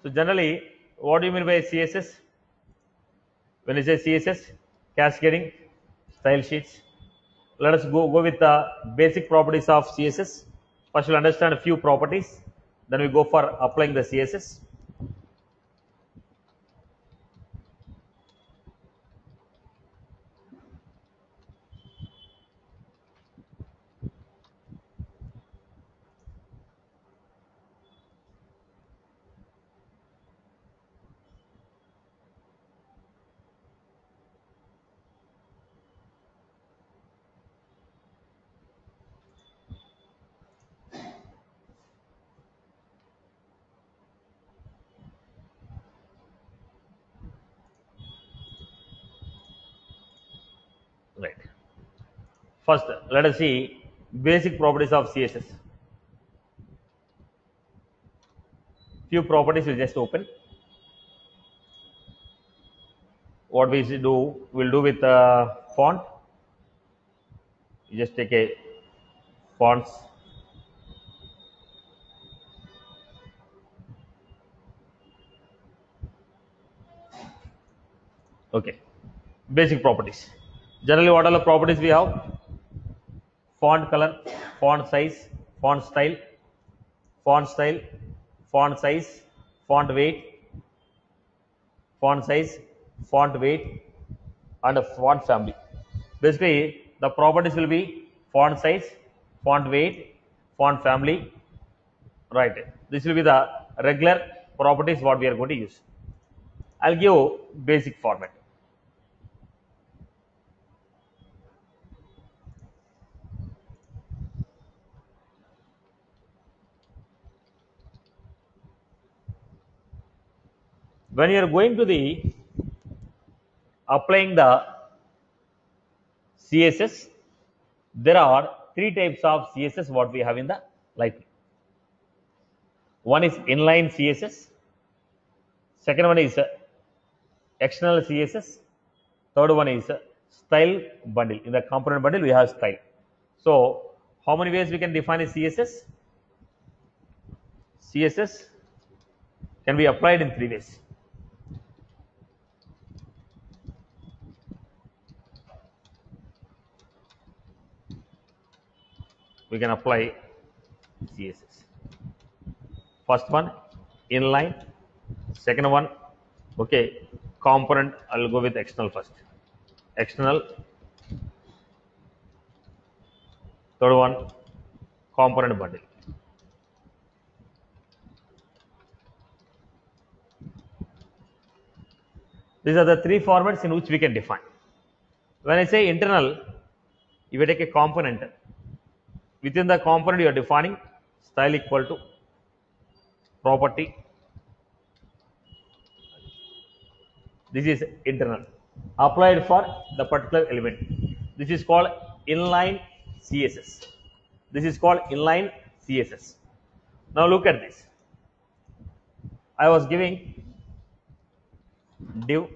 So generally, what do you mean by CSS? When you say CSS, cascading style sheets. Let us go with the basic properties of CSS. First, we'll understand a few properties. Then we go for applying the CSS. Right. First, let us see basic properties of CSS. Few properties will just open. What we do, we'll do with font. You just take a fonts. Okay. Basic properties. Generally, what are the properties we have? Font color, font size, font style, font style, font size, font weight, font size, font weight, and a font family. Basically, the properties will be font size, font weight, font family. Right. This will be the regular properties what we are going to use. I'll give basic format. When you are going to the applying the CSS, there are three types of CSS what we have in the library. One is inline CSS, second one is external CSS, third one is style bundle. In the component bundle we have style. So how many ways we can define a CSS? CSS can be applied in three ways. We can apply CSS. First one, inline. Second one, okay, component. I'll go with external first. External. Third one, component bundle. These are the three formats in which we can define. When I say internal, if you take a component, within the component you are defining style equal to property. This is internal, applied for the particular element. This is called inline CSS. This is called inline CSS. Now look at this. I was giving div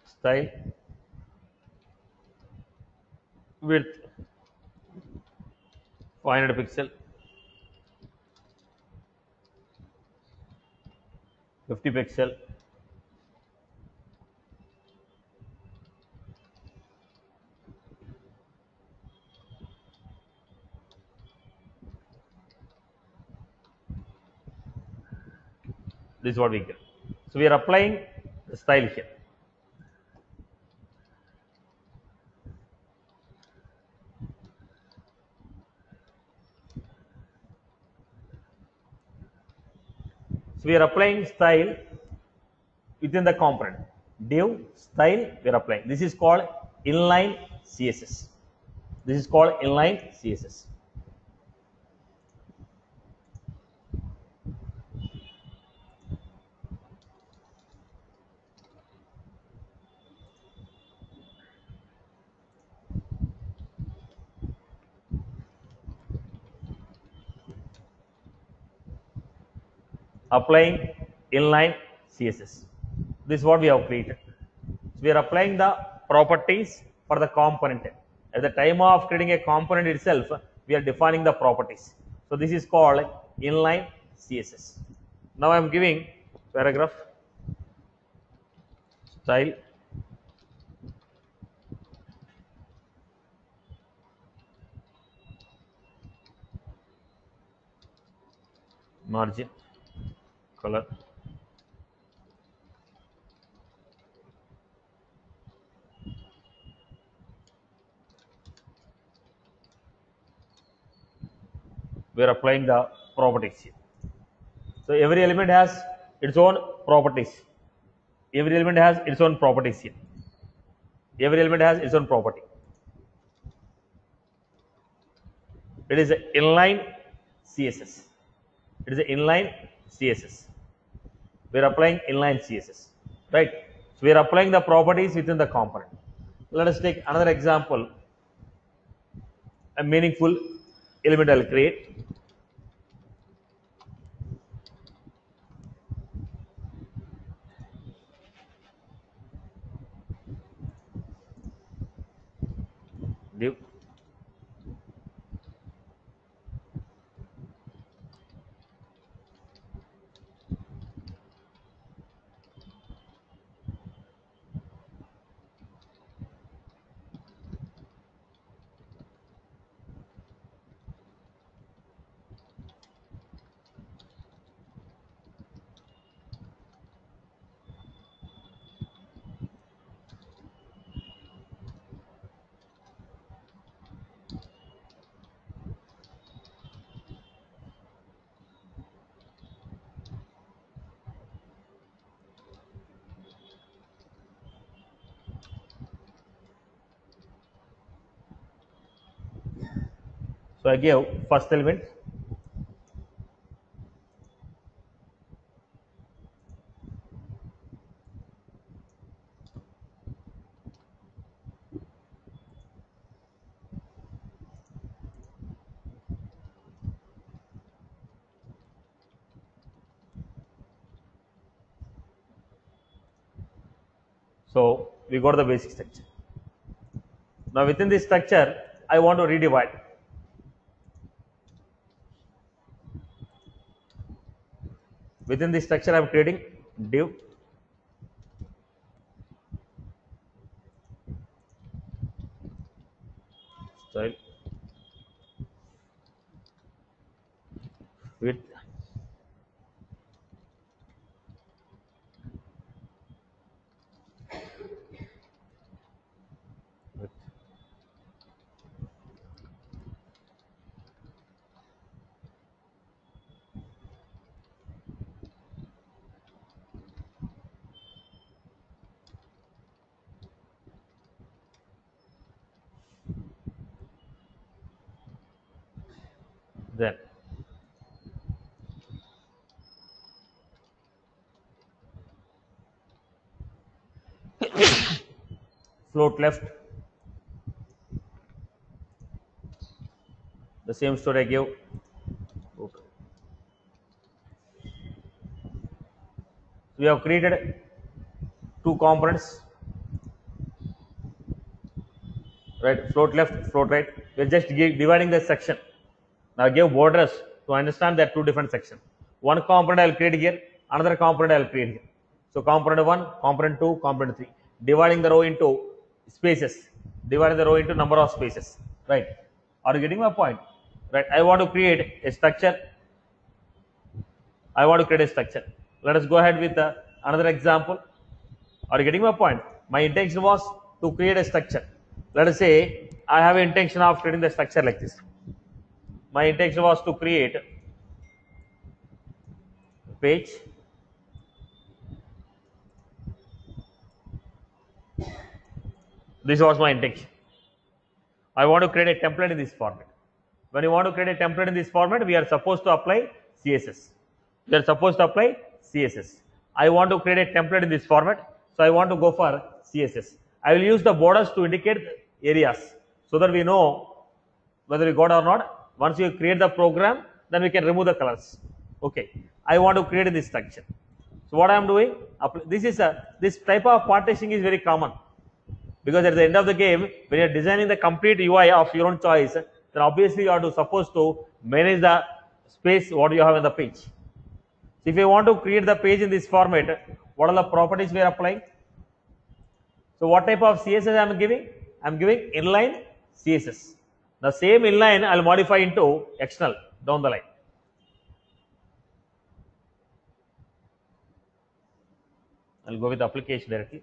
style width 500 pixel, 50 pixel, this is what we get. So we are applying the style here. So we are applying style within the component. Div style we are applying. This is called inline CSS. This is called inline CSS. Applying inline CSS. This is what we have created. So we are applying the properties for the component. At the time of creating a component itself, we are defining the properties. So this is called inline CSS. Now I am giving paragraph style margin color we are applying the properties here. So every element has its own properties. Every element has its own properties here. Every element has its own property. It is an inline CSS. It is an inline CSS. We are applying inline CSS, right? So we are applying the properties within the component. Let us take another example. A meaningful element I will create. Div. So I gave first element. So we got the basic structure. Now within this structure, I want to redivide. Within this structure, I am creating div style width width. Then float left. The same story I gave. We have created two components, right? Float left, float right. We are just dividing the section. Now I gave borders to understand that two different sections. One component I will create here, another component I will create here. So component 1, component 2, component 3. Dividing the row into spaces, dividing the row into number of spaces, right? Are you getting my point? Right? I want to create a structure. I want to create a structure. Let us go ahead with another example. Are you getting my point? My intention was to create a structure. Let us say I have an intention of creating the structure like this. My intention was to create a page. This was my intention. I want to create a template in this format. When you want to create a template in this format, we are supposed to apply CSS. We are supposed to apply CSS. I want to create a template in this format, so I want to go for CSS. I will use the borders to indicate areas so that we know whether we got or not. Once you create the program, then we can remove the colors. Okay. I want to create this structure. So what I am doing? This type of partitioning is very common, because at the end of the game, when you are designing the complete UI of your own choice, then obviously you are supposed to manage the space what you have in the page. So if you want to create the page in this format, what are the properties we are applying? So what type of CSS I am giving? I am giving inline CSS. The same inline I will modify into external down the line. I will go with the application directly.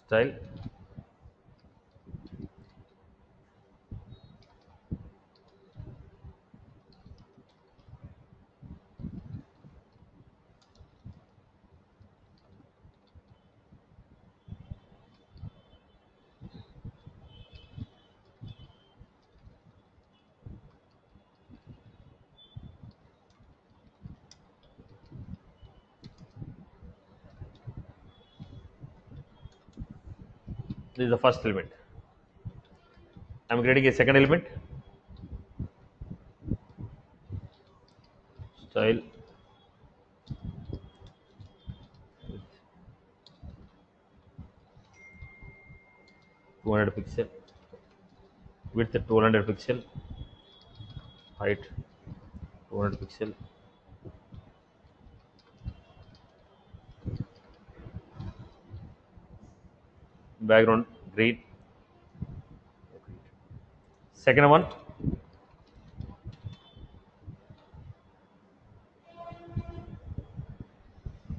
Style. This is the first element. I am creating a second element. Style. 200 pixel, width 200 pixel, height 200 pixel, background green. Second one,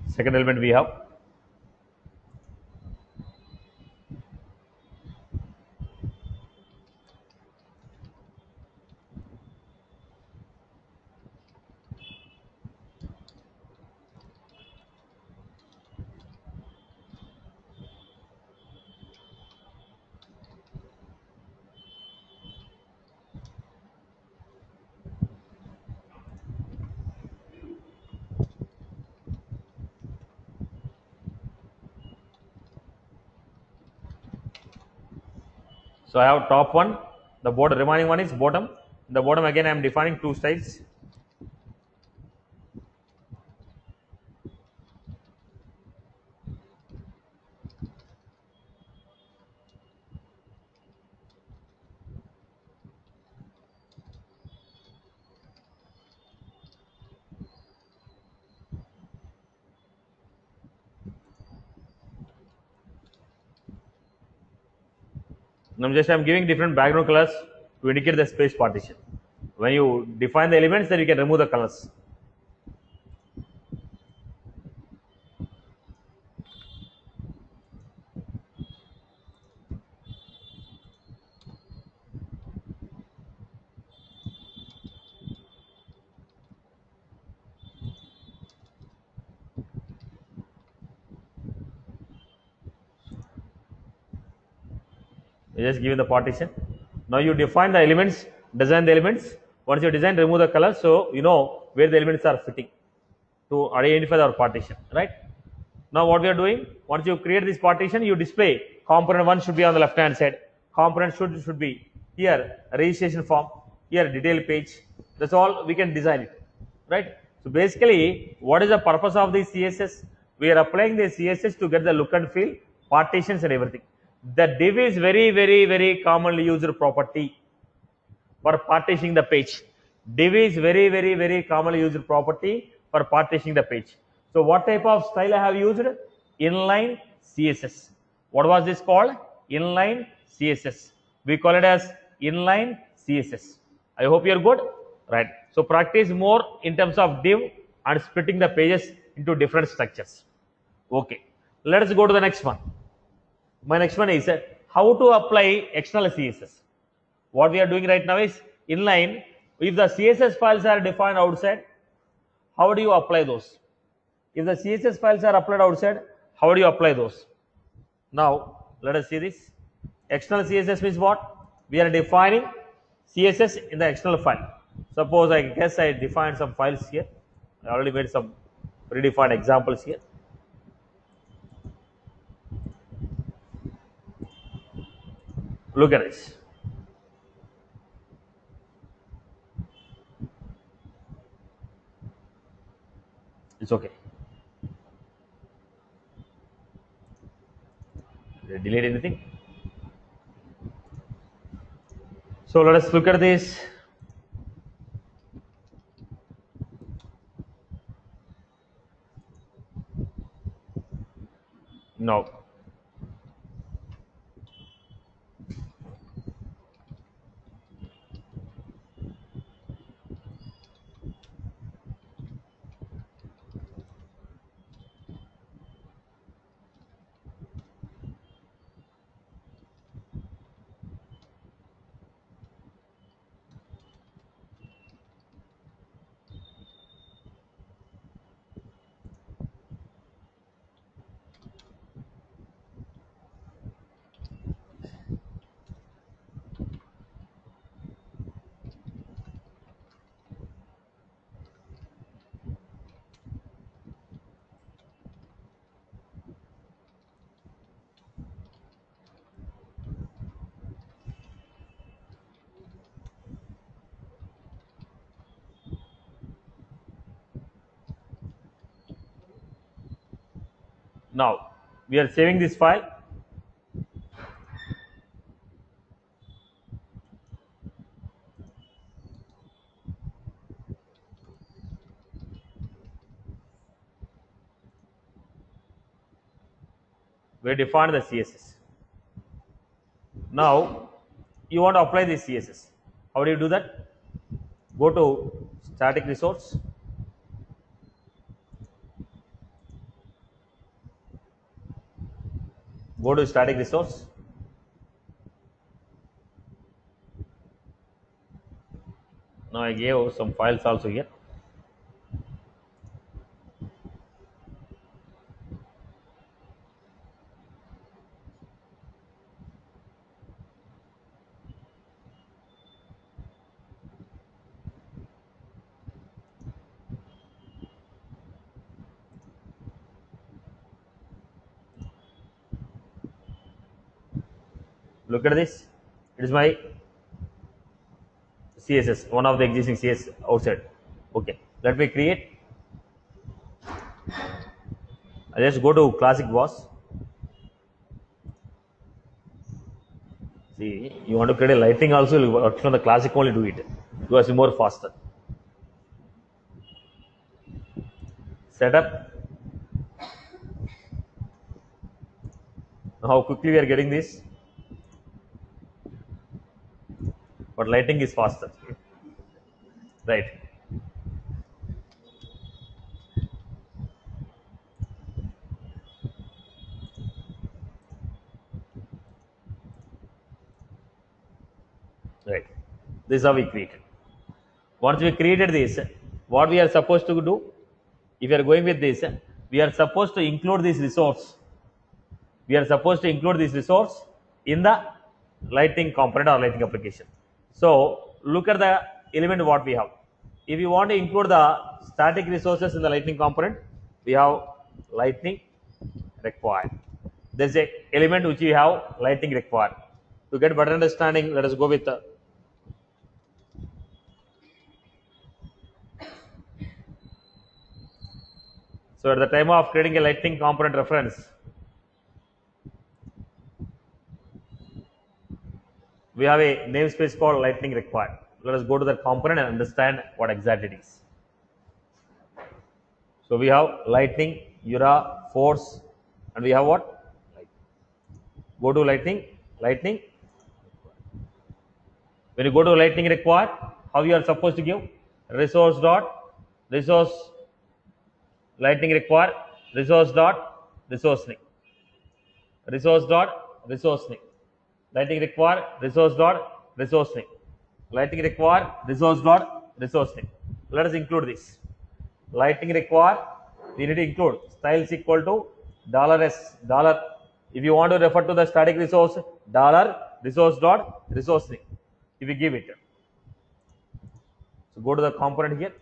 second element we have so I have top one, the border remaining one is bottom. In the bottom again I am defining two styles. Now just I am giving different background colors to indicate the space partition. When you define the elements, then you can remove the colors. You just give the partition. Now you define the elements, design the elements. Once you design, remove the color, so you know where the elements are fitting to identify our partition, right? Now what we are doing, once you create this partition, you display component 1 should be on the left hand side, component should be here registration form, here detail page. That's all we can design it, right? So basically what is the purpose of the CSS? We are applying the CSS to get the look and feel, partitions and everything. The div is very commonly used property for partitioning the page. Div is very commonly used property for partitioning the page. So what type of style I have used? Inline CSS. What was this called? Inline CSS. We call it as inline CSS. I hope you are good, right? So practice more in terms of div and splitting the pages into different structures. Okay, let us go to the next one. My next one is how to apply external CSS. What we are doing right now is inline. If the CSS files are defined outside, how do you apply those? If the CSS files are applied outside, how do you apply those? Now let us see this. External CSS means what? We are defining CSS in the external file. Suppose I guess I defined some files here. I already made some predefined examples here. Look at this. It's okay. Did I delete anything? So let us look at this. Now, now we are saving this file. We define the CSS. Now you want to apply this CSS. How do you do that? Go to static resource. Go to static resource. Now I gave some files also here. Look at this. It is my CSS, one of the existing CSS outside. Okay, let me create. I just go to classic boss. See, you want to create a lighting also, you work on the classic only do it because it's more faster. Setup. How quickly we are getting this, but lighting is faster, right? Right. This is how we created. Once we created this, what we are supposed to do? If we are going with this, we are supposed to include this resource. We are supposed to include this resource in the lighting component or lighting application. So look at the element what we have. If you want to include the static resources in the lightning component, we have lightning required. There is a element which we have lightning required. To get better understanding, let us go with so at the time of creating a lightning component reference, we have a namespace called lightning required. Let us go to that component and understand what exactly it is. So we have lightning, Ura, force, and we have what? Go to lightning, lightning. When you go to lightning required, how you are supposed to give? Resource dot resource lightning required resource dot resource name. Resource dot resource name. Lightning required resource dot resource name. Lightning required resource dot resource name. Let us include this. Lightning required, we need to include styles equal to $s dollar. If you want to refer to the static resource, dollar resource dot resource name. If you give it, so go to the component here.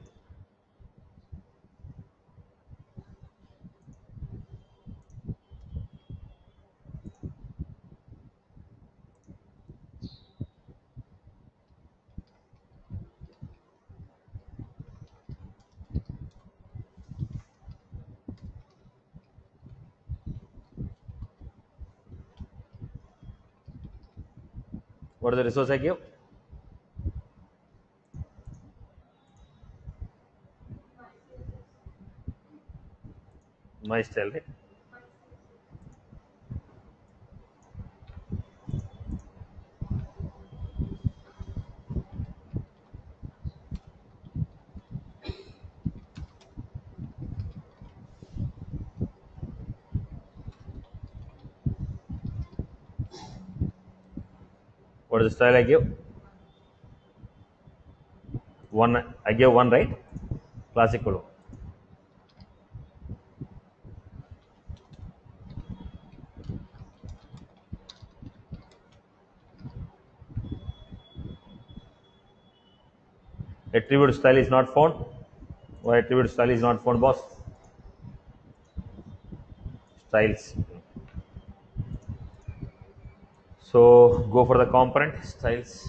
What is the resource I give? My style, right? What is the style I give? One. I gave one, right? Classical. Attribute style is not found. Why attribute style is not found, boss? Styles. So go for the component styles.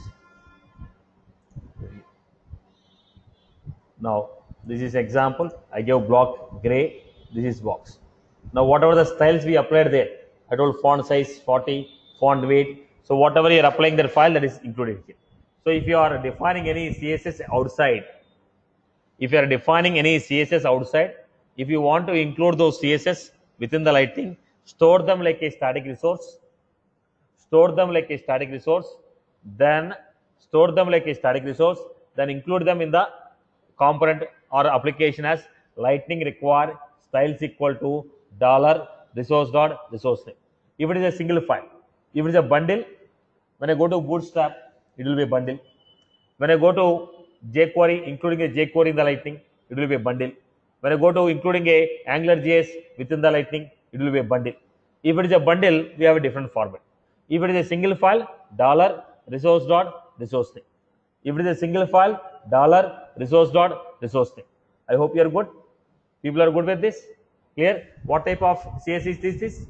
Now this is example. I gave block gray. This is box. Now whatever the styles we applied there, I told font size 40, font weight. So whatever you are applying that file, that is included here. So if you are defining any CSS outside, if you are defining any CSS outside, if you want to include those CSS within the Lightning, store them like a static resource. Store them like a static resource. Then store them like a static resource. Then include them in the component or application as Lightning require styles equal to $resource dot resource name. If it is a single file, if it is a bundle, when I go to Bootstrap, it will be a bundle. When I go to jQuery, including a jQuery in the Lightning, it will be a bundle. When I go to including a AngularJS within the Lightning, it will be a bundle. If it is a bundle, we have a different format. If it is a single file, $resource dot resource name. If it is a single file, $resource dot resource name. I hope you are good. People are good with this. Clear? What type of CSS is this?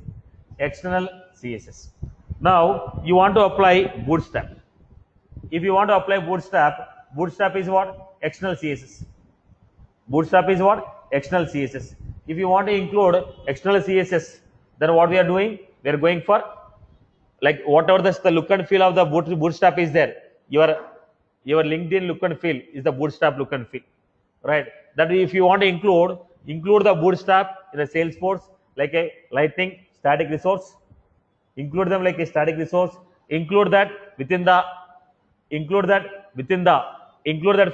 External CSS. Now you want to apply Bootstrap. If you want to apply Bootstrap, Bootstrap is what? External CSS. Bootstrap is what? External CSS. If you want to include external CSS, then what we are doing? We are going for like whatever the look and feel of the Bootstrap is there. Your LinkedIn look and feel is the Bootstrap look and feel, right? That if you want to include the Bootstrap in the Salesforce like a Lightning static resource, include them like a static resource. Include that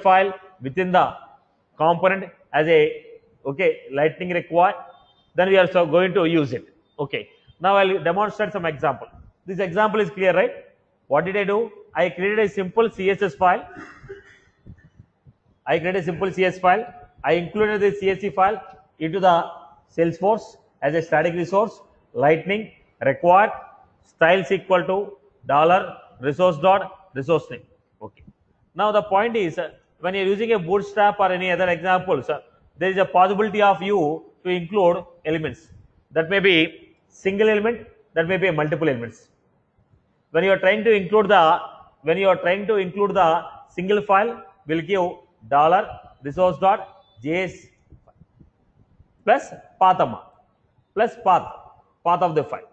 file within the component as a Lightning required. Then we are so going to use it. Okay. Now I'll demonstrate some example. This example is clear, right? What did I do? I created a simple CSS file. I included the CSV file into the Salesforce as a static resource. Lightning required styles equal to $resource dot resource name. Okay. Now the point is when you are using a Bootstrap or any other examples, there is a possibility of you to include elements. That may be single element, that may be multiple elements. When you are trying to include the single file, will give $resource dot JS plus path of the file.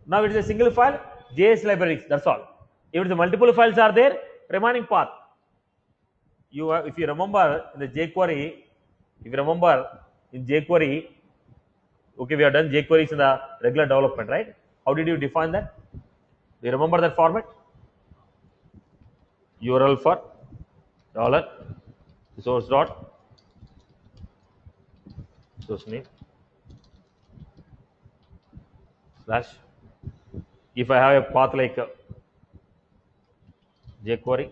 Now it is a single file, JS libraries, that's all. If it is multiple files are there, remaining path. If you remember in the jQuery, okay, we have done jQueries in the regular development, right? How did you define that? Do you remember that format? URL for $resource dot resource name slash. If I have a path like jQuery,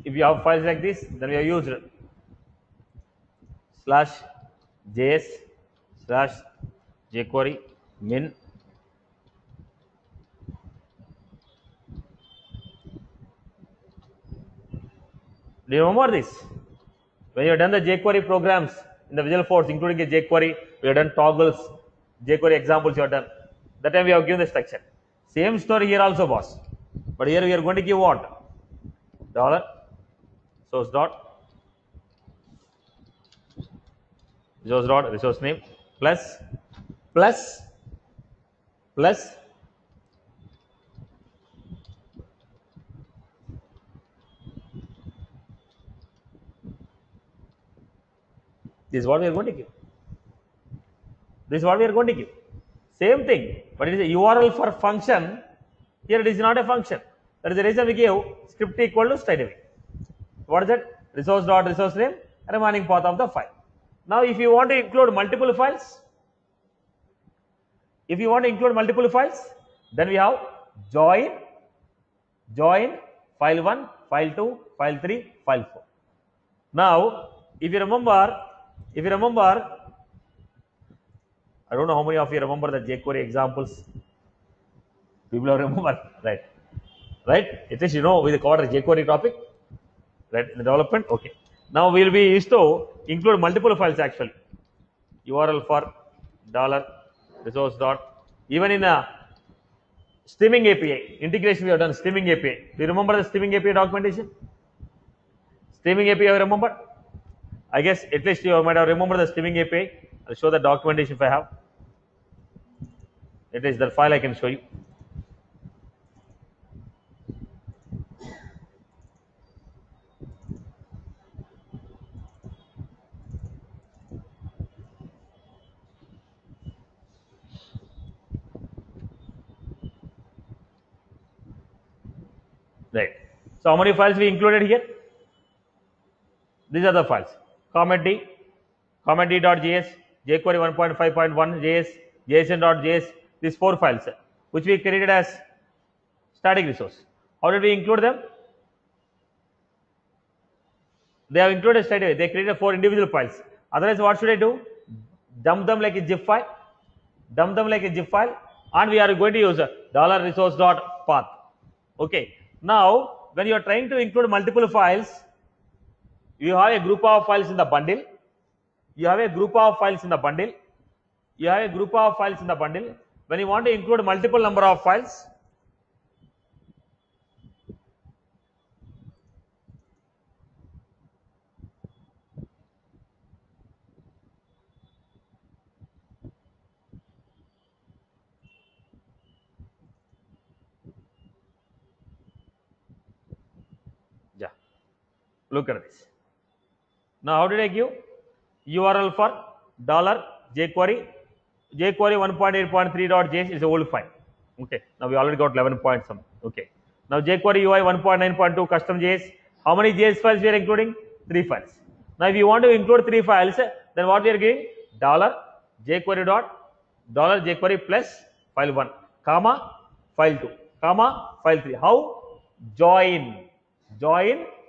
if you have files like this, then we have used slash js slash jQuery min Do you remember this? When you have done the jQuery programs in the Visualforce, including a jQuery, we have done toggles, jQuery examples you have done. That time we have given the structure. Same story here also, boss. But here we are going to give what? Dollar source dot resource name plus this is what we are going to give. This is what we are going to give. Same thing, but it is a URL for function. Here it is not a function. That is the reason we give script equal to straightaway. What is that? Resource dot resource name, remaining path of the file. Now, if you want to include multiple files, then we have join file 1, file 2, file 3, file 4. Now, if you remember, I don't know how many of you remember the jQuery examples. People have remembered, right? At least you know we covered the jQuery topic, right? In the development, okay. Now we will be used to include multiple files actually. URL for dollar resource dot. Even in a streaming API integration, we have done streaming API. Do you remember the streaming API documentation? Streaming API, you remember? I guess at least you might have remembered the streaming API. I'll show the documentation if I have. It is the file I can show you. Right. So how many files we included here? These are the files. Comment D.js, jQuery 1.5.1 JS, JSON.js, these 4 files which we created as static resource. How did we include them? They have included straight away. They created 4 individual files. Otherwise, what should I do? Dump them like a zip file. And we are going to use $resource.path. Okay. Now, when you are trying to include multiple files, you have a group of files in the bundle. When you want to include multiple number of files, look at this. Now, how did I give? URL for $jQuery 1.8.3.js is an old file. Okay. Now we already got 11 point some. Okay. Now jQuery UI 1.9.2 custom JS. How many JS files we are including? 3 files. Now if you want to include 3 files, then what we are giving? $jQuery plus file 1, comma file 2, comma file 3. How? Join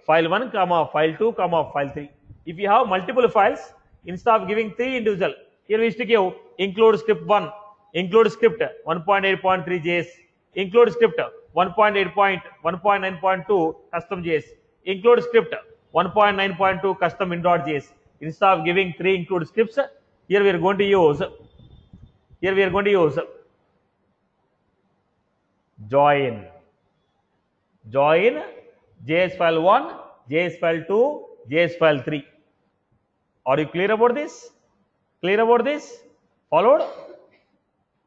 file 1, comma file 2, comma file 3. If you have multiple files, instead of giving 3 individual, here we used to give include script 1, include script 1.8.3 JS, include script 1.9.2 custom JS, include script 1.9.2 custom in.js. Instead of giving 3 include scripts, here we are going to use join JS file 1, JS file 2, JS file 3. Are you clear about this? Followed,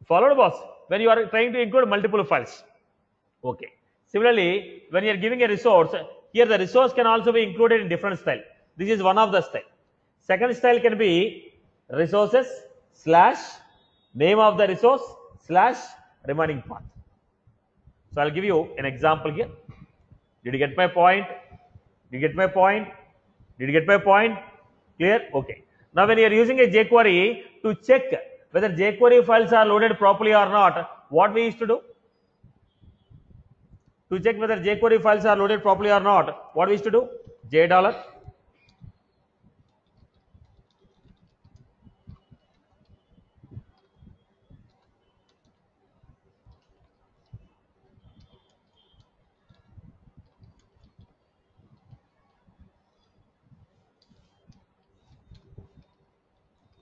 boss? When you are trying to include multiple files. Okay. Similarly, when you are giving a resource, here the resource can also be included in different style. This is one of the style. Second style can be resources / name of the resource / remaining path. So I'll give you an example here. Did you get my point? Clear? Okay. Now when you are using a jQuery to check whether jQuery files are loaded properly or not, what we used to do? To check whether jQuery files are loaded properly or not, what we used to do? $.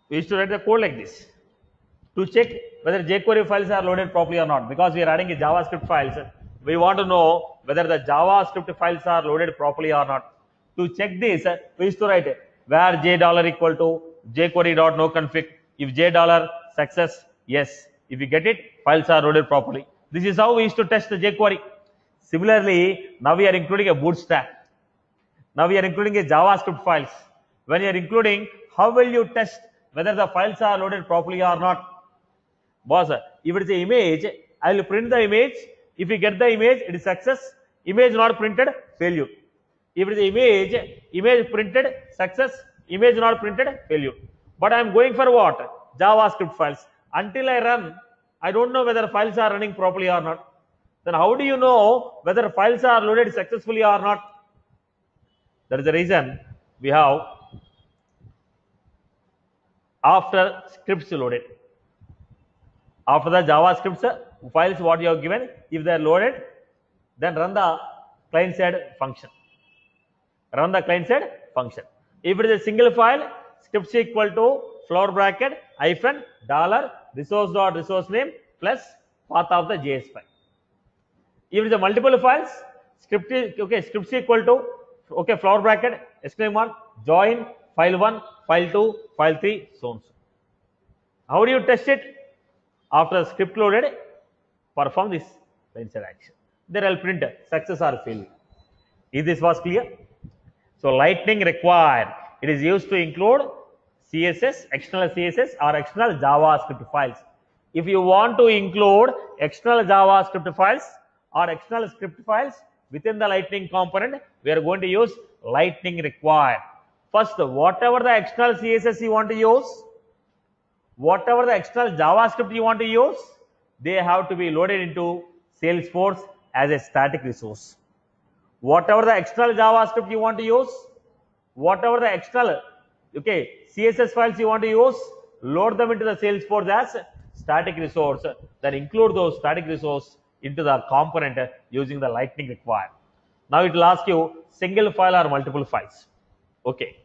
We used to write the code like this to check whether jQuery files are loaded properly or not, because we are adding a JavaScript files. We want to know whether the JavaScript files are loaded properly or not. To check this, we used to write where j dollar equal to jQuery.noconfig. If j dollar success, yes. If you get it, files are loaded properly. This is how we used to test the jQuery. Similarly, now we are including a bootstrap. Now we are including a JavaScript files. When you are including, how will you test whether the files are loaded properly or not? Boss, if it is an image, I will print the image. If you get the image, it is success. Image not printed, failure. If it is image printed, success. Image not printed, failure. But I am going for what? JavaScript files. Until I run, I don't know whether files are running properly or not. Then how do you know whether files are loaded successfully or not? That is the reason we have after scripts loaded. After the JavaScript files what you have given, if they are loaded, then run the client side function. Run the client side function. If it is a single file, scripts equal to floor bracket hyphen dollar resource dot resource name plus path of the JS file. If it is a multiple files, scripts equal to floor bracket exclamation mark join file 1, file 2, file 3, so on. How do you test it? After the script loaded, perform this client side action. Then I will print success or failure. If this was clear? So Lightning required. It is used to include CSS, external CSS or external JavaScript files. If you want to include external JavaScript files or external script files within the Lightning component, we are going to use Lightning required. First, whatever the external CSS you want to use, whatever the external JavaScript you want to use, they have to be loaded into Salesforce as a static resource. Whatever the external JavaScript you want to use, whatever the external CSS files you want to use, load them into the Salesforce as static resource. Then include those static resource into the component using the Lightning required. Now it will ask you single file or multiple files. Okay,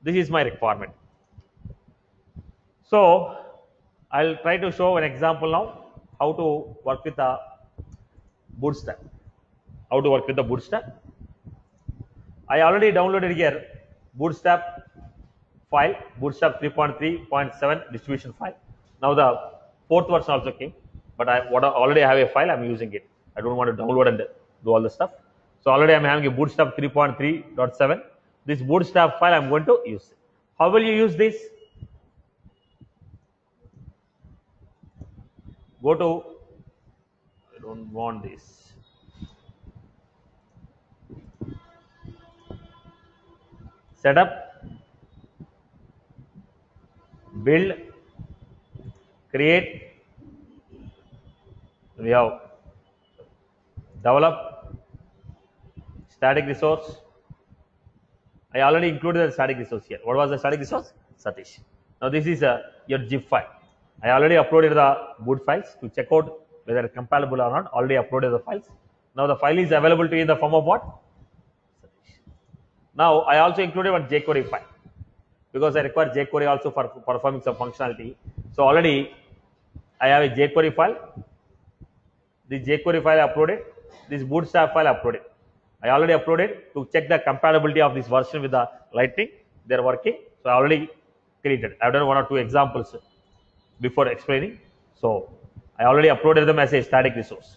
this is my requirement. So I'll try to show an example now how to work with the Bootstrap. How to work with the Bootstrap. I already downloaded here Bootstrap file, Bootstrap 3.3.7 distribution file. Now the fourth version also came, but I already have a file. I'm using it. I don't want to download and do all the stuff. So already I'm having a Bootstrap 3.3.7. This Bootstrap file I'm going to use. How will you use this? Go to, I don't want this. Setup, build, create. We have develop, static resource. I already included the static resource here. What was the static resource? Satish. Now this is your zip file. I already uploaded the boot files to check out whether it's compatible or not. Already uploaded the files. Now the file is available to you in the form of what? Satish. Now I also included one jQuery file because I require jQuery also for performing some functionality. So already I have a jQuery file. This jQuery file uploaded. This Bootstrap file uploaded. I already uploaded to check the compatibility of this version with the Lightning. They are working. So I already created. I have done one or two examples before explaining. So I already uploaded them as a static resource.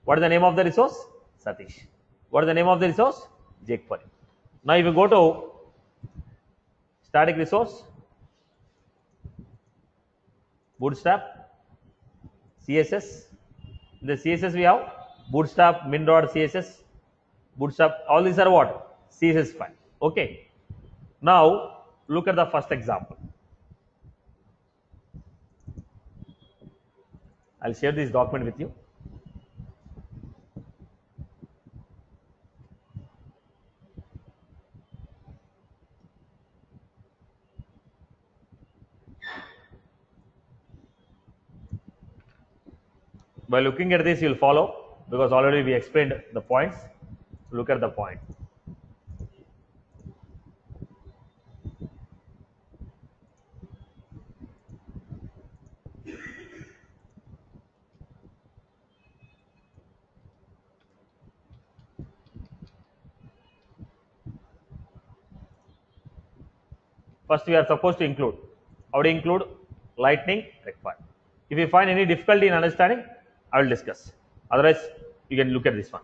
What is the name of the resource? Satish. What is the name of the resource? jQuery. Now if you go to static resource, Bootstrap, CSS. In the CSS we have Bootstrap min.css, Bootstrap. All these are what? CSS file. Okay. Now look at the first example. I'll share this document with you. By looking at this, you will follow because already we explained the points. Look at the point. First we are supposed to include. How to include? Lightning required. If you find any difficulty in understanding, I will discuss. Otherwise, you can look at this one.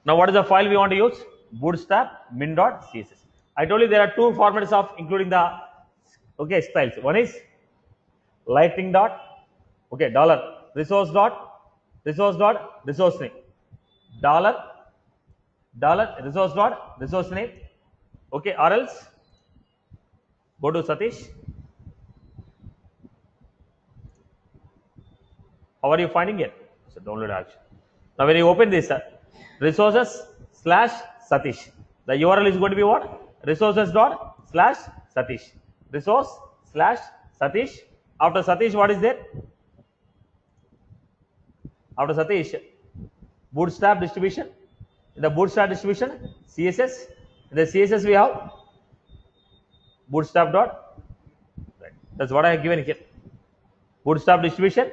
Now, what is the file we want to use? Bootstrap min.css. I told you there are two formats of including the styles. One is lightning dot dollar resource name dollar resource name or else go to Satish. How are you finding it? So download action. Now when you open this resources slash Satish, the URL is going to be what? Resources dot slash Satish. Resource slash Satish. After Satish, what is there? After Satish, Bootstrap distribution. In the Bootstrap distribution, CSS. In the CSS we have Bootstrap dot. Right. That's what I have given here. Bootstrap distribution,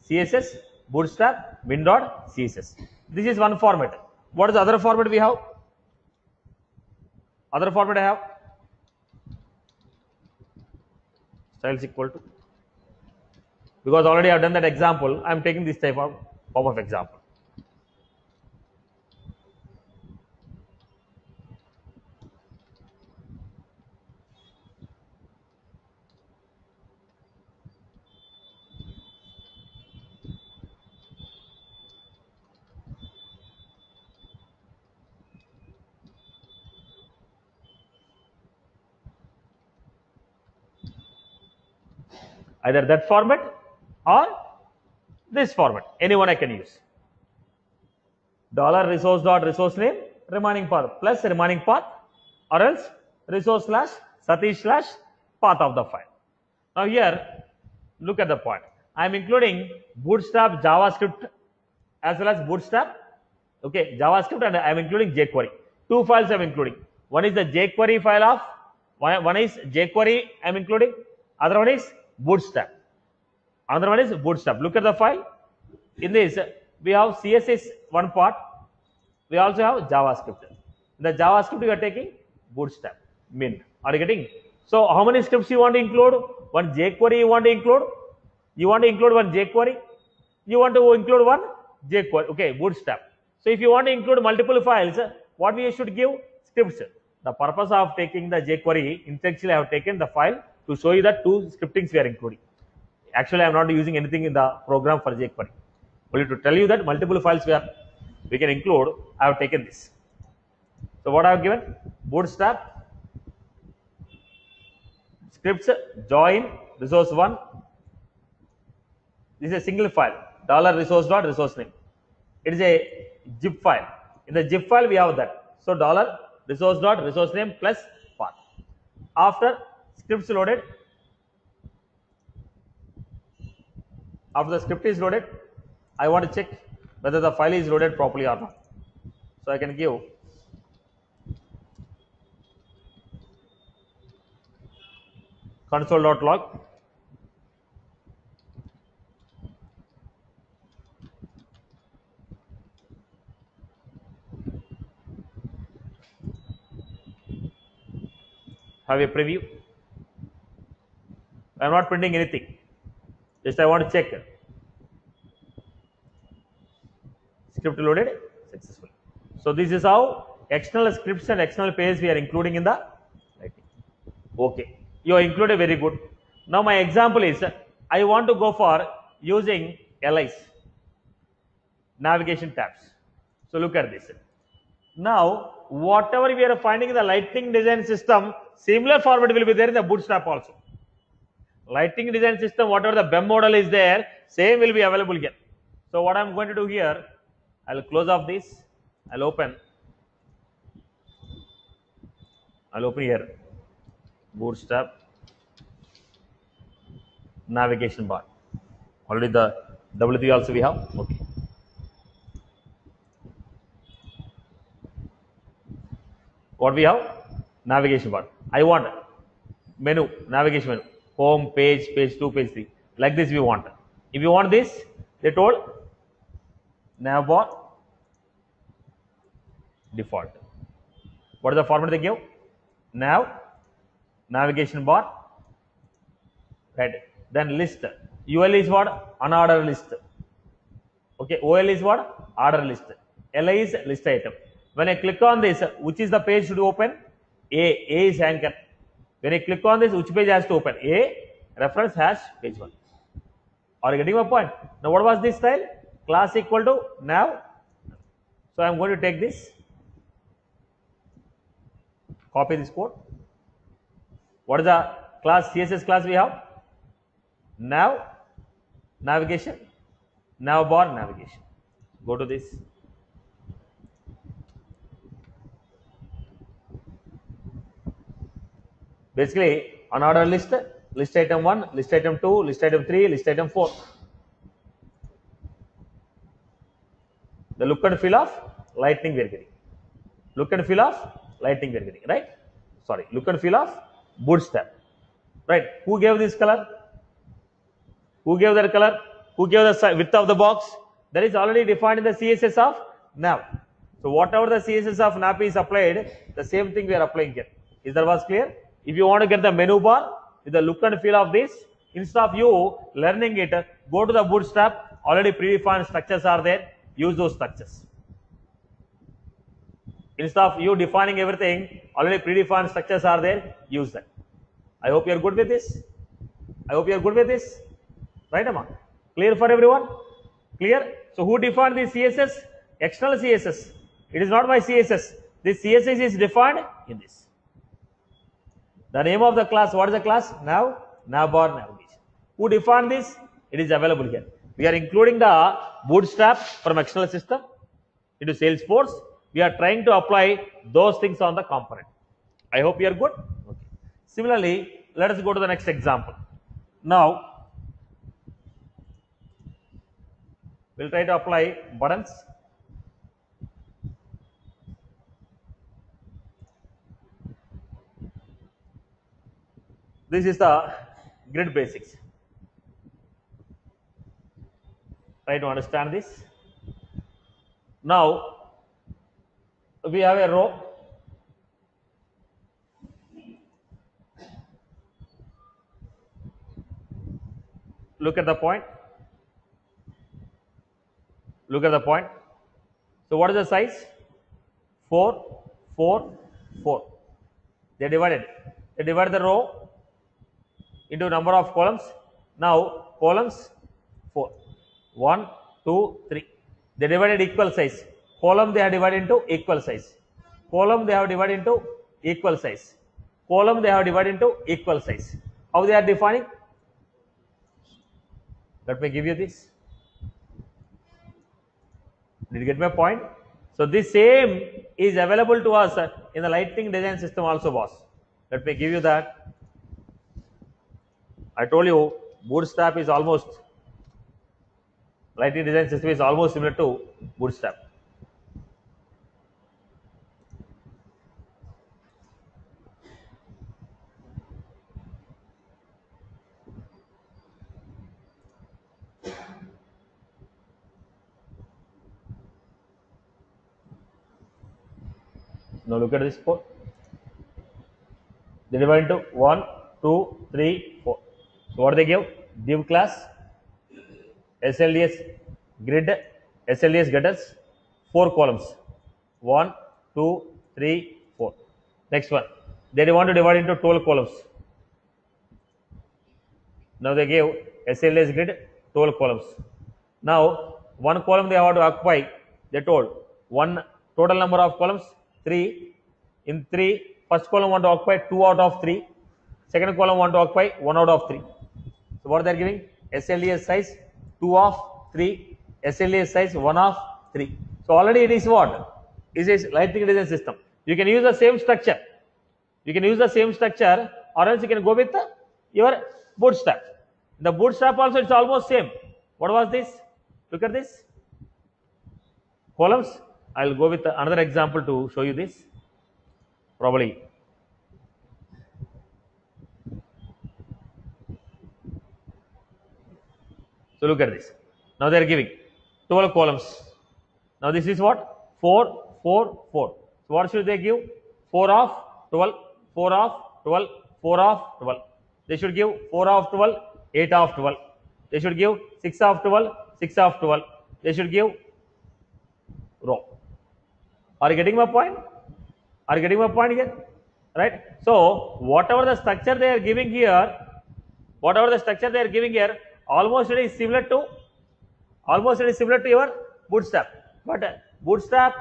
CSS, Bootstrap, min.css. This is one format. What is the other format we have? Other format I have styles equal to. Because already I have done that example, I am taking this type of form of example. Either that format or this format, anyone I can use. Dollar resource dot resource name remaining path plus remaining path or else resource slash Satish slash path of the file. Now here look at the point. I am including Bootstrap JavaScript as well as Bootstrap JavaScript, and I am including jQuery. Two files I am including. One is the jQuery file of one is jQuery I am including, other one is Bootstrap. Another one is Bootstrap. Look at the file. In this, we have CSS one part. We also have JavaScript. In the JavaScript, you are taking Bootstrap min. Are you getting? So, how many scripts you want to include? One jQuery you want to include. You want to include one jQuery. You want to include one jQuery. Bootstrap. So, if you want to include multiple files, what we should give? Scripts. The purpose of taking the jQuery, intentionally I have taken the file to show you that two scriptings we are including. Actually, I am not using anything in the program for jQuery. Only to tell you that multiple files we can include, I have taken this. So what I have given? Bootstrap scripts join resource 1. This is a single file. Dollar resource dot resource name. It is a zip file. In the zip file we have that. So dollar resource dot resource name plus path. After scripts loaded, after the script is loaded, I want to check whether the file is loaded properly or not. So I can give console.log have a preview. I am not printing anything. Just I want to check. Script loaded successfully. So this is how external scripts and external pages we are including in the Lightning. Okay, you are included, very good. Now my example is I want to go for using LIs, navigation tabs. So look at this. Now whatever we are finding in the Lightning design system, similar format will be there in the Bootstrap also. Lightning design system, whatever the BEM model is there, same will be available here. So what I am going to do here, I will close off this. I'll open here Bootstrap navigation bar. Already the W3 also we have. Okay. What we have? Navigation bar. I want menu, navigation menu, home, page, page 2, page 3. Like this we want. If you want this, they told nav bar default. What is the format they give? Nav, navigation bar, head. Then list. UL is what? Unordered list. Okay, OL is what? Order list. LI is list item. When I click on this, which is the page should open? A is anchor. When I click on this, which page has to open? A reference hash page 1. Are you getting my point? Now what was this style? Class equal to nav. So I am going to take this, copy this code. What is the class? CSS class we have? Nav, navigation, nav bar, navigation. Go to this. Basically, unordered list, list item 1, list item 2, list item 3, list item 4. The look and feel of lightning we are getting. Look and feel of lightning we are getting, right? Sorry, look and feel of bootstrap. Right? Who gave this color? Who gave that color? Who gave the width of the box? That is already defined in the CSS of nav. So whatever the CSS of nav is applied, the same thing we are applying here. Is that was clear? If you want to get the menu bar with the look and feel of this, instead of you learning it, go to the bootstrap. Already predefined structures are there. Use those structures. Instead of you defining everything, already predefined structures are there. Use that. I hope you are good with this. I hope you are good with this. Right, Amma? Clear for everyone? Clear? So who defined this CSS? External CSS. It is not my CSS. This CSS is defined in this. The name of the class, what is the class? Nav, nav bar, navigation. Who defined this? It is available here. We are including the bootstrap from external system into Salesforce. We are trying to apply those things on the component. I hope you are good. Okay. Similarly, let us go to the next example. Now, we'll try to apply buttons. This is the grid basics. Try to understand this. Now, we have a row. Look at the point. Look at the point. So what is the size? 4, 4, 4. They divided. They divided the row into number of columns. Now columns 4. 1, 2, 3. They divided equal size. Column they have divided into equal size. Column they have divided into equal size. Column they have divided into equal size. How they are defining? Let me give you this. Did you get my point? So this same is available to us in the Lightning design system also, boss. Let me give you that. I told you Bootstrap is almost, Lightning design system is almost similar to Bootstrap. Now look at this code. They divide into 1, 2, 3, 4. So what they give? Div class, SLDS grid, SLDS getters, 4 columns. 1, 2, 3, 4. Next one. They want to divide into 12 columns. Now they gave SLDS grid 12 columns. Now one column they have to occupy. They told one total number of columns 3. In 3, first column want to occupy 2 out of 3. Second column want to occupy 1 out of 3. So what they are giving? SLDS size 2 of 3. SLDS size 1 of 3. So already it is what? It is a Lightning design system. You can use the same structure. You can use the same structure, or else you can go with your Bootstrap. The Bootstrap also it's almost same. What was this? Look at this. Columns. I will go with another example to show you this. Probably. So look at this. Now they are giving 12 columns. Now this is what? 4, 4, 4. So what should they give? 4 of 12, 4 of 12, 4 of 12. They should give 4 of 12, 8 of 12. They should give 6 of 12, 6 of 12. They should give row. Are you getting my point? Are you getting my point here? Right? So, whatever the structure they are giving here, almost it is similar to your Bootstrap. But Bootstrap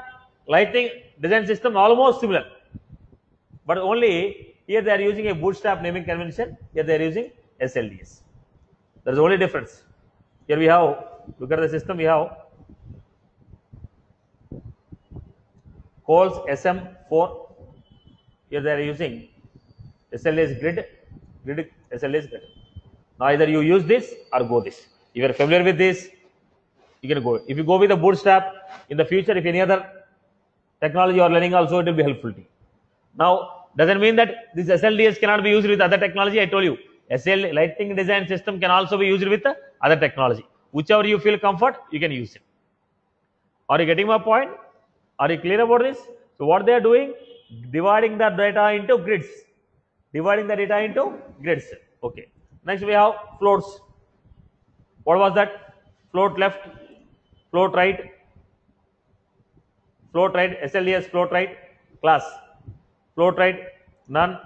Lightning design system almost similar. But only here they are using a Bootstrap naming convention. Here they are using SLDS. There is only difference. Here we have, look at the system, we have Coles SM4. Here they are using SLDS grid SLDS grid. Now either you use this or go this. If you are familiar with this, you can go. If you go with the Bootstrap, in the future, if any other technology you are learning also, it will be helpful to you. Now, doesn't mean that this SLDS cannot be used with other technology. I told you, Lightning design system can also be used with other technology. Whichever you feel comfort, you can use it. Are you getting my point? Are you clear about this? So what they are doing? Dividing the data into grids. Okay. Next we have floats. What was that? Float left, float right, SLDS float right, class. Float right, none,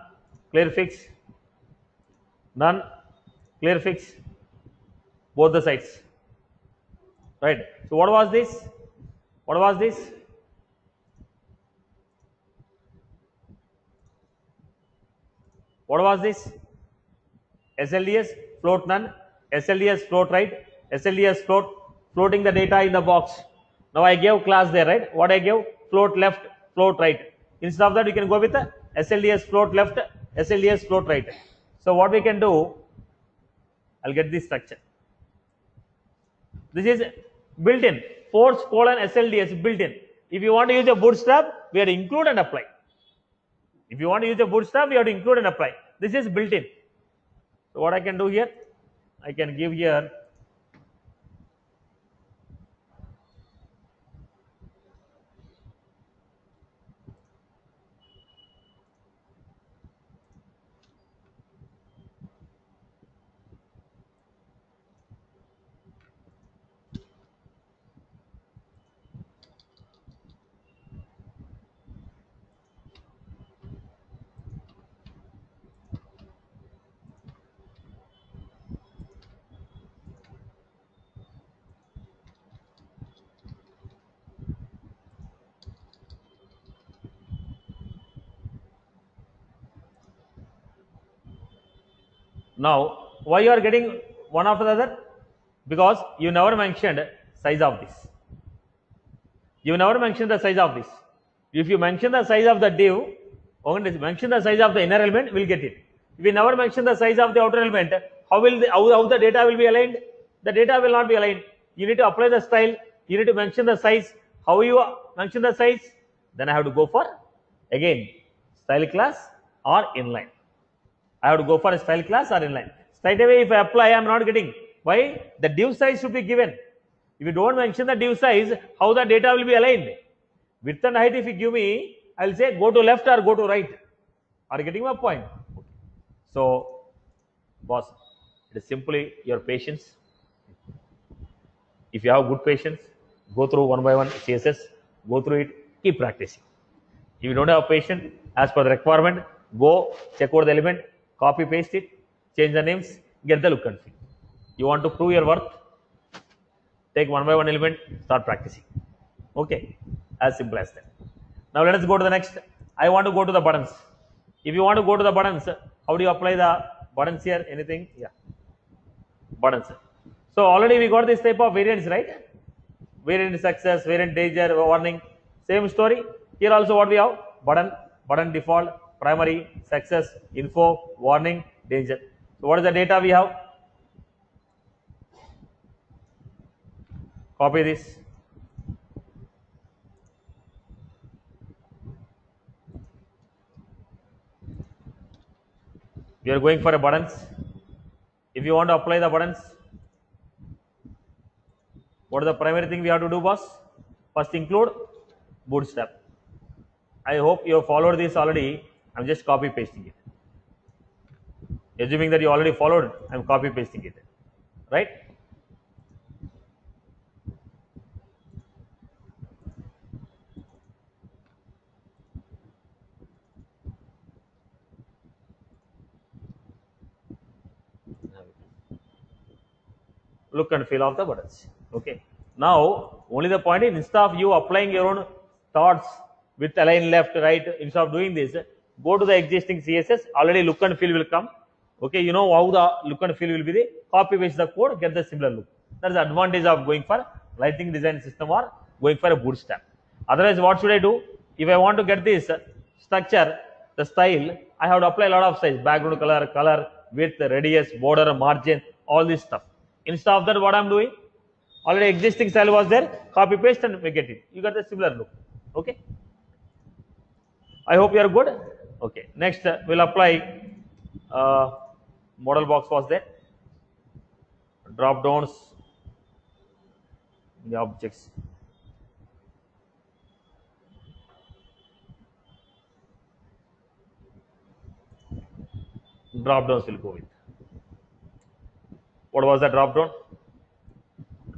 clear fix, both the sides. Right. So what was this? SLDS float none, SLDS float right, SLDS floating the data in the box. Now I gave class there, right? What I gave? Float left, float right. Instead of that, you can go with the SLDS float left, SLDS float right. So what we can do, I'll get this structure. This is built-in. Force colon SLDS built-in. If you want to use a Bootstrap, we have to include and apply. If you want to use a Bootstrap, we have to include and apply. This is built-in. So what I can do here, I can give here now. Why you are getting one after the other? Because you never mentioned size of this. You never mentioned the size of this. If you mention the size of the div, only mention the size of the inner element, we'll get it. If you never mention the size of the outer element, how the data will be aligned? The data will not be aligned. You need to apply the style. You need to mention the size. How you mention the size? Then I have to go for again style class or inline. I have to go for a style class or inline. Straight away, if I apply, I am not getting. Why? The div size should be given. If you don't mention the div size, how the data will be aligned? Width and height, if you give me, I will say go to left or go to right. Are you getting my point? Okay. So, boss, it is simply your patience. If you have good patience, go through one by one CSS, go through it, keep practicing. If you don't have patience, as per the requirement, go check out the element, copy paste it, change the names, get the look and feel. You want to prove your worth, take one by one element, start practicing. Okay, as simple as that. Now let us go to the next. I want to go to the buttons. If you want to go to the buttons, how do you apply the buttons here? Anything? Yeah, buttons. So already we got this type of variants, right? Variant success, variant danger, warning. Same story. Here also what we have? Button default, primary, success, info, warning, danger. So what is the data we have? Copy this. We are going for a buttons. If you want to apply the buttons, what is the primary thing we have to do, boss? First include Bootstrap. I hope you have followed this already. I'm just copy pasting it. Assuming that you already followed, I am copy pasting it, right? Look and feel of the buttons. Okay. Now, only the point is, instead of you applying your own thoughts with align left, right, instead of doing this, go to the existing CSS. Already look and feel will come. Okay, you know how the look and feel will be the copy paste the code, get the similar look. That's the advantage of going for Lightning design system or going for a bootstrap. Otherwise, what should I do? If I want to get this structure, the style, I have to apply a lot of styles, background color, width, radius, border, margin, all this stuff. Instead of that, what I am doing? Already existing style was there, copy paste and make it. You got the similar look. Okay. I hope you are good. Okay. Next, we'll apply model box was there. Drop downs, the objects. Drop downs will go with. What was the drop down?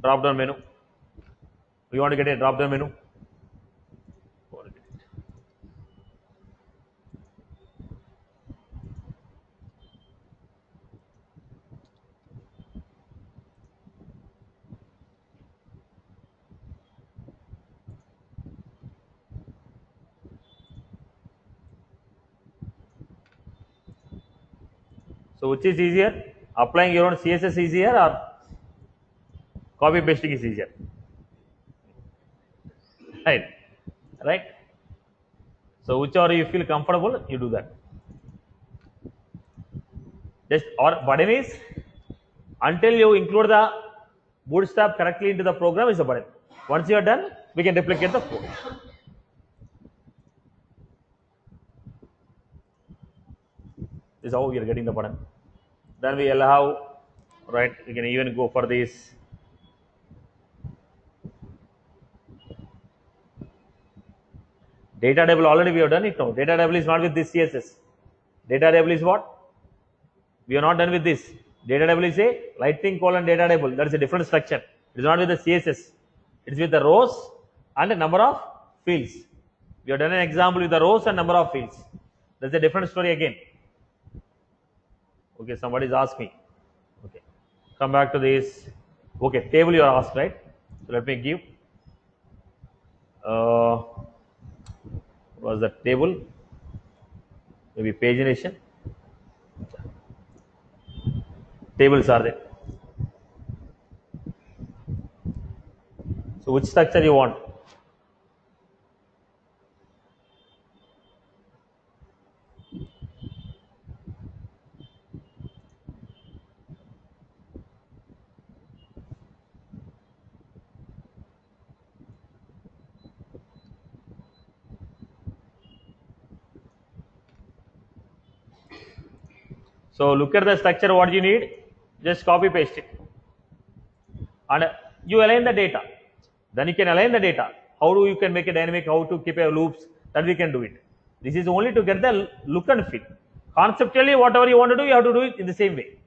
Drop down menu. We want to get a drop down menu. So which is easier? Applying your own CSS easier or copy pasting is easier? Right. Right. So whichever you feel comfortable, you do that. Just or button is until you include the bootstrap correctly into the program is a button. Once you are done, we can replicate the code. This is how we are getting the button. Then we allow, right? We can even go for this. Data table already we have done it now. Data table is not with this CSS. Data table is what? We are not done with this. Data table is a Lightning data table. That is a different structure. It is not with the CSS. It is with the rows and a number of fields. We have done an example with the rows and number of fields. That's a different story again. Okay, somebody is asked me. Okay, come back to this. Okay, table you are asked, right? So let me give. Was the table? Maybe pagination. Tables are there. So which structure you want? So look at the structure, what you need, just copy paste it. And you align the data. Then you can align the data. How do you can make it dynamic, how to keep a loops, that we can do it. This is only to get the look and feel. Conceptually, whatever you want to do, you have to do it in the same way.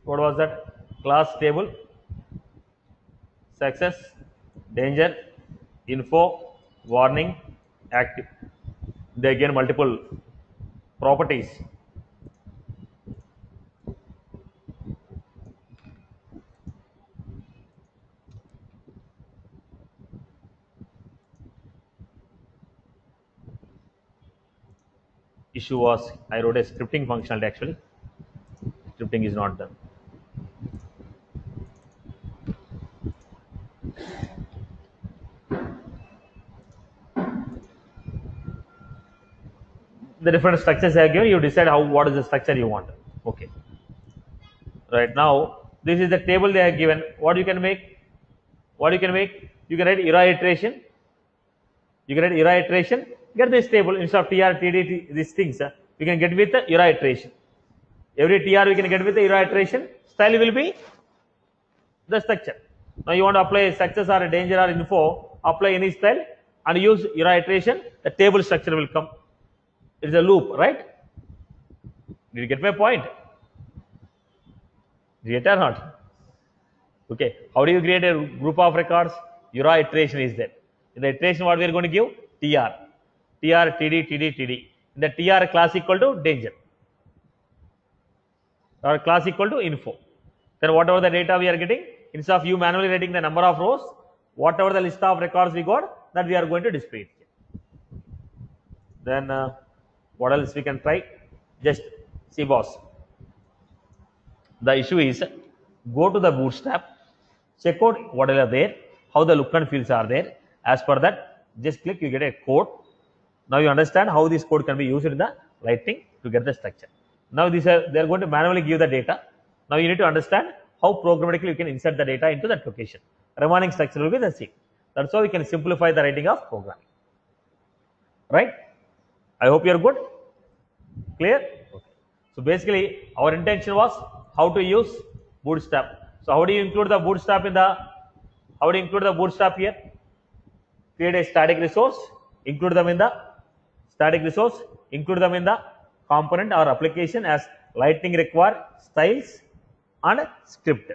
What was that? Class table, success, danger, info, warning, active. They again multiple properties. Issue was I wrote a scripting functionality actually. Scripting is not done. The different structures I have given, you decide what is the structure you want. Okay. Right now, this is the table they have given. What you can make? What you can make? You can write era iteration. You can write era iteration. Get this table instead of tr, td, these things. You can get with the era iteration. Every tr we can get with the era iteration. Style will be the structure. Now you want to apply success or danger or info, apply any style and use your iteration, the table structure will come. It is a loop, right? Did you get my point? Did you get or not? Okay. How do you create a group of records? Your iteration is there. In the iteration, what we are going to give? TR. TR, TD, TD, TD. In the TR class equal to danger. Or class equal to info. Then whatever the data we are getting, instead of you manually writing the number of rows, whatever the list of records we got, that we are going to display it. Then what else we can try? Just see, boss. The issue is go to the Bootstrap, check out what are there, how the look and feels are there. As per that, just click, you get a code. Now you understand how this code can be used in the Lightning to get the structure. Now they are going to manually give the data. Now you need to understand how programmatically you can insert the data into that location. Remaining structure will be the same. That's how we can simplify the writing of programming. Right? I hope you are good. Clear? Okay. So basically, our intention was how to use Bootstrap. So how do you include the Bootstrap in the? How do you include the Bootstrap here? Create a static resource. Include them in the static resource. Include them in the component or application as Lightning require styles and script.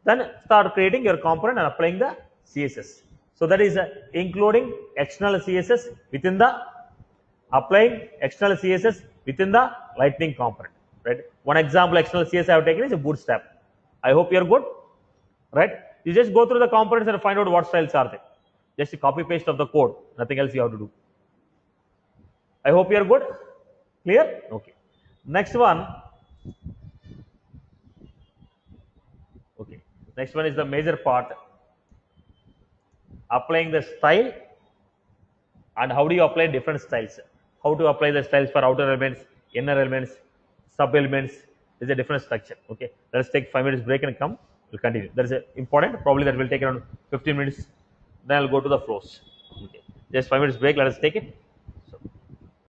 Then start creating your component and applying the CSS. So that is including external CSS within the applying external CSS within the Lightning component. Right. One example external CSS I have taken is a Bootstrap. I hope you are good. Right. You just go through the components and find out what styles are there. Just a copy paste of the code. Nothing else you have to do. I hope you are good. Clear? Okay. Next one. Okay. Next one is the major part. Applying the style and how do you apply different styles. How to apply the styles for outer elements, inner elements, sub elements. Is a different structure. Okay. Let us take 5 minutes break and come. We'll continue. That is important. Probably that will take around 15 minutes. Then I'll go to the flows. Okay. Just 5 minutes break. Let us take it.